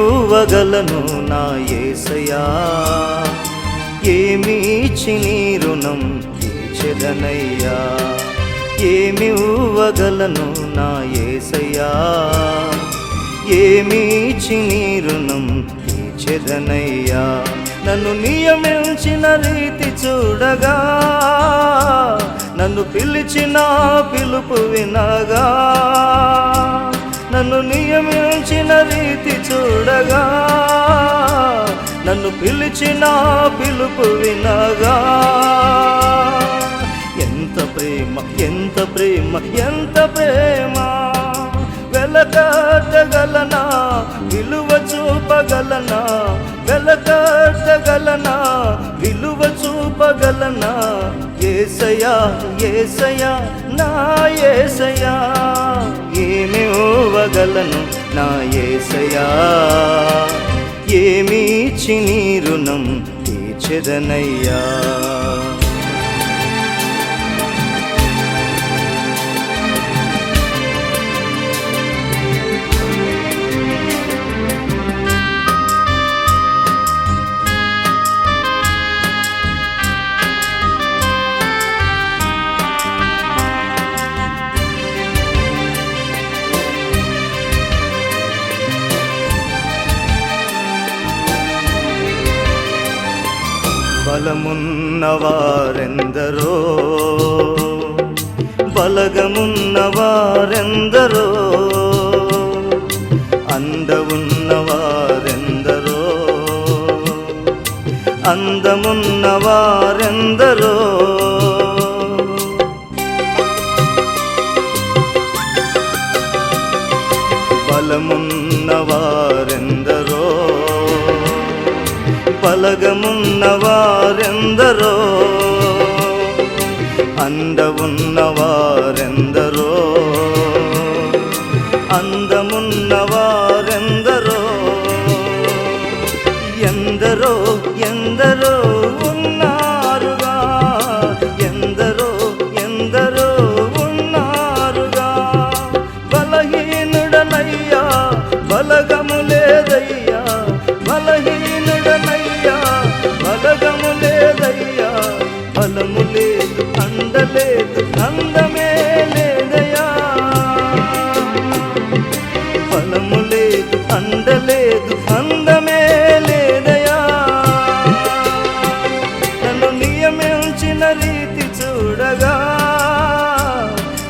ఇవ్వగలను నా యేసయ్యా, ఏమి ఇచ్చి నీ రుణం తీర్చెదనయ్యా. ఏమి ఇవ్వగలను నా యేసయ్యా, ఏమి ఇచ్చి నీ రుణం తీర్చెదనయ్యా. నన్ను నియమించిన రీతి చూడగా, నన్ను పిలిచిన పిలుపు వినగా, నన్ను నియమించిన రీతి చూడగా, నన్ను పిలిచిన పిలుపు వినగా, ఎంత ప్రేమ ఎంత ప్రేమ ఎంత ప్రేమ, వెలకట్టగలనా విలువ చూపగలనా, వెలకట్టగలనా విలువ చూపగలనా. యేసయ్యా యేసయ్యా నా యేసయ్యా, ఏమి ఇవ్వగలను నా యేసయ్యా, ఏమి ఇచ్చి నీ రుణం తీర్చెదనయ్యా. బలమున్నవారెందరో బలగమున్నవారెందరో, అందమున్నవారెందరో అందమున్నవారెందరో, బలమున్నవారెందరో బలగమున్నవారెందరో, అందమున్నవారెందరో అందమున్నవారెందరో, ఎందరో ఎందరో ఉన్నారుగా, ఎందరో ఎందరో ఉన్నారుగా. బలహీనుడనయ్యా బలగము లేదయ్యా, బలహీనుడనయ్యా బలగము లేదయ్యా, బలము లేదు అందలేదు అందమే లేదయ్యా, బలము లేదు అందలేదు అందమే లేదయ్యా. నన్ను నియమించిన రీతి చూడగా,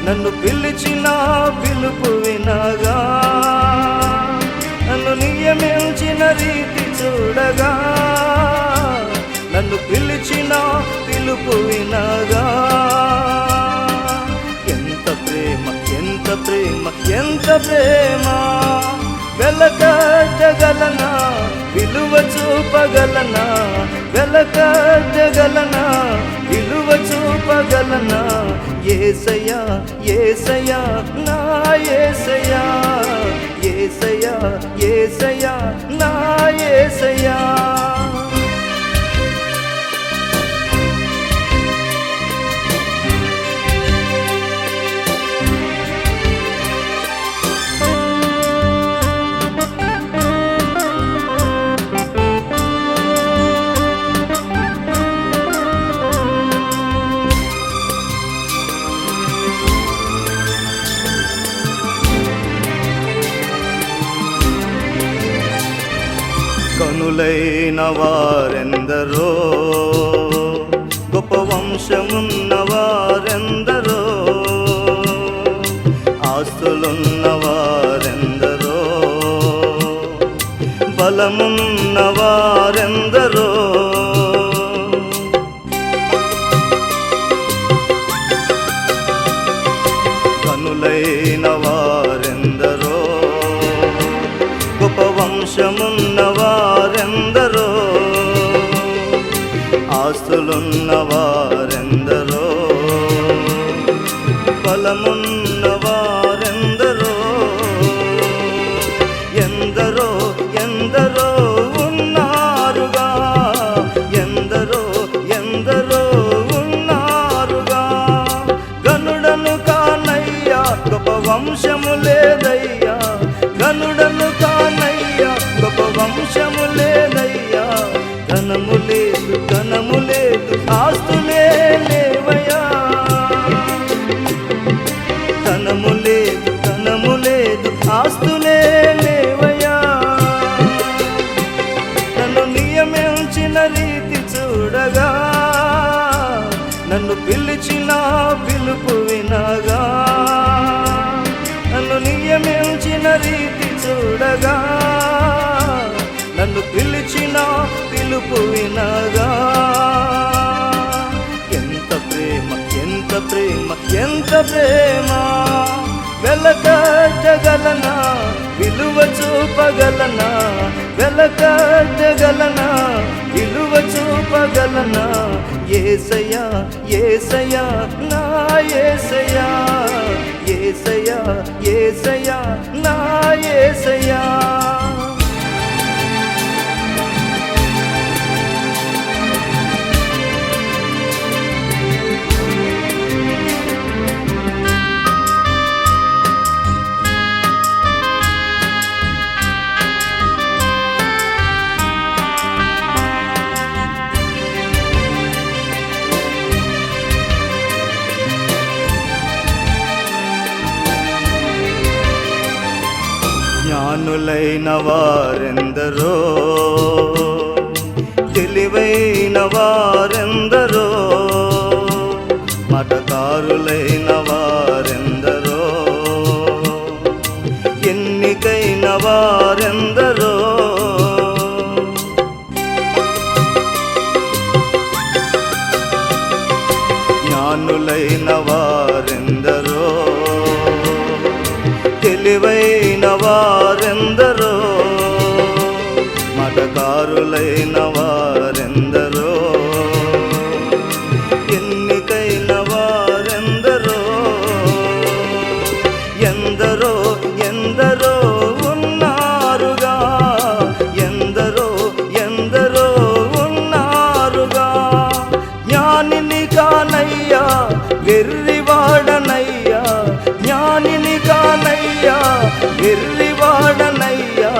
నన్ను పిలిచిన పిలుపు వినగా, నన్ను నియమించిన రీతి చూడగా, నన్ను పిలిచిన పిలుపు వినగా, ఎంత ప్రేమ ఎంత ప్రేమ ఎంత ప్రేమ, వెలకట్టగలనా విలువ చూపగలనా, వెలకట్టగలనా విలువ చూపగలనా. యేసయ్యా యేసయ్యా నా యేసయ్యా, యేసయ్యా యేసయ్యా నా యేసయ్యా. కనులైన వారెందరో గొప్ప వంశమున్న వారెందరో, ఆస్తులున్న వారెందరో బలమున్న వారెందరో, కనులైన వారెందరో గొప్ప వంశమున్న వారెందరో, ఆస్తులున్న వారెందరో బలమున్న వారెందరో, ఎందరో ఎందరో ఉన్నారుగా, ఎందరో ఎందరో ఉన్నారుగా. గనుడను కానయ్యా గొప్ప వంశము లేదయ్యా, గనుడను కానయ్యా గొప్ప నన్ను పిలిచిన పిలుపు వినగా. ఎంత ప్రేమ ఎంత ప్రేమ ఎంత ప్రేమ, వెలకట్టగలనా విలువ చూపగలనా, వెలకట్టగలనా విలువ చూపగలనా. యేసయ్యా యేసయ్యా నా యేసయ్యా, యేసయ్యా యేసయ్యా నా యేసయ్యా. జ్ఞానులైన వారెందరో, తెలివైన వారెందరో, మతకారులైన వారెందరో, ఎన్నికైన వారెందరో. జ్ఞానులైన వారెందరో, తెలివైన వారెందరో, మతకారులైన వారెందరో, ఎన్నికైన వారెందరో. ఎందరో ఎందరో ఉన్నారుగా, ఎందరో ఎందరో ఉన్నారుగా. జ్ఞానిని కానయ్యా వెర్రివాడనయ్యా, జ్ఞానిని కానయ్యా వెర్రివాడనయ్యా.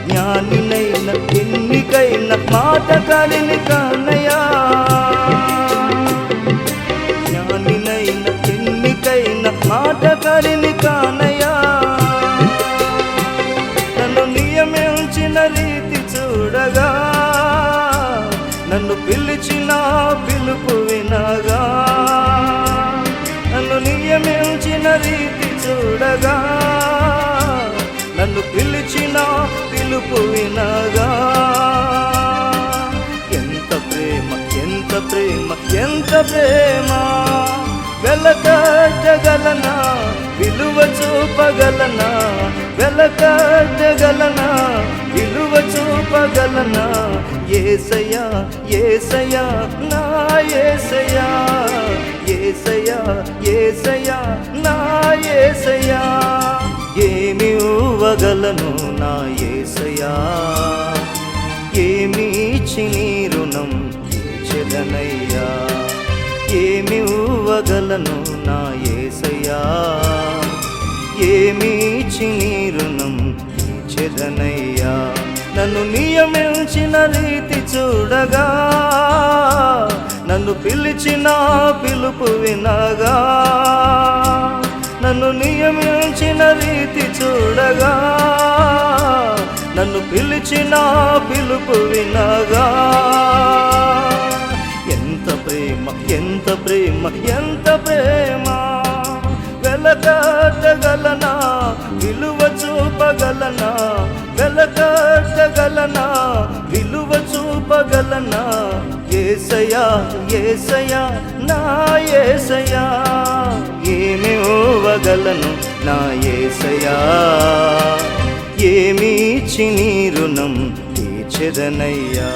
జ్ఞానినైన ఎన్నికైన మాటకారిని కానయ్యా, జ్ఞానినైన ఎన్నికైన మాటకారిని కానయ్యా. నన్ను నియమించిన రీతి చూడగా, నన్ను పిలిచిన పిలుపు వినగా, నన్ను నియమించిన రీతి చూడగా, నన్ను పిలిచిన పిలుపు వినగా. ఎంత ప్రేమ ఎంత ప్రేమ ఎంత ప్రేమ, వెలకట్టగలనా విలువ చూపగలనా, వెలకట్టగలనా విలువ చూపగలనా. యేసయ్యా యేసయ్యా నా యేసయ్యా, యేసయ్యా యేసయ్యా నా యేసయ్యా. ఏమి ఇవ్వగలను నా యేసయ్యా, ఏమి ఇచ్చి నీ రుణం తీర్చెదనయ్యా. ఏమి ఇవ్వగలను నా యేసయ్యా, ఏమి ఇచ్చి నీ రుణం తీర్చెదనయ్యా. నన్ను నియమించిన రీతి చూడగా, నన్ను పిలిచిన పిలుపు వినగా, నన్ను నియమించిన రీతి చూడగా, నన్ను పిలిచిన పిలుపు వినగా. ఎంత ప్రేమ ఎంత ప్రేమ ఎంత ప్రేమ, వెలకట్టగలనా విలువ చూపగలనా, వెలకట్టగలనా విలువ చూపగలనా. యేసయ్యా యేసయ్యా నా యేసయ్యా, ఏమి ఇవ్వగలను నా యేసయ్యా, ఏమి ఇచ్చి నీ రుణం తీర్చెదనయ్యా.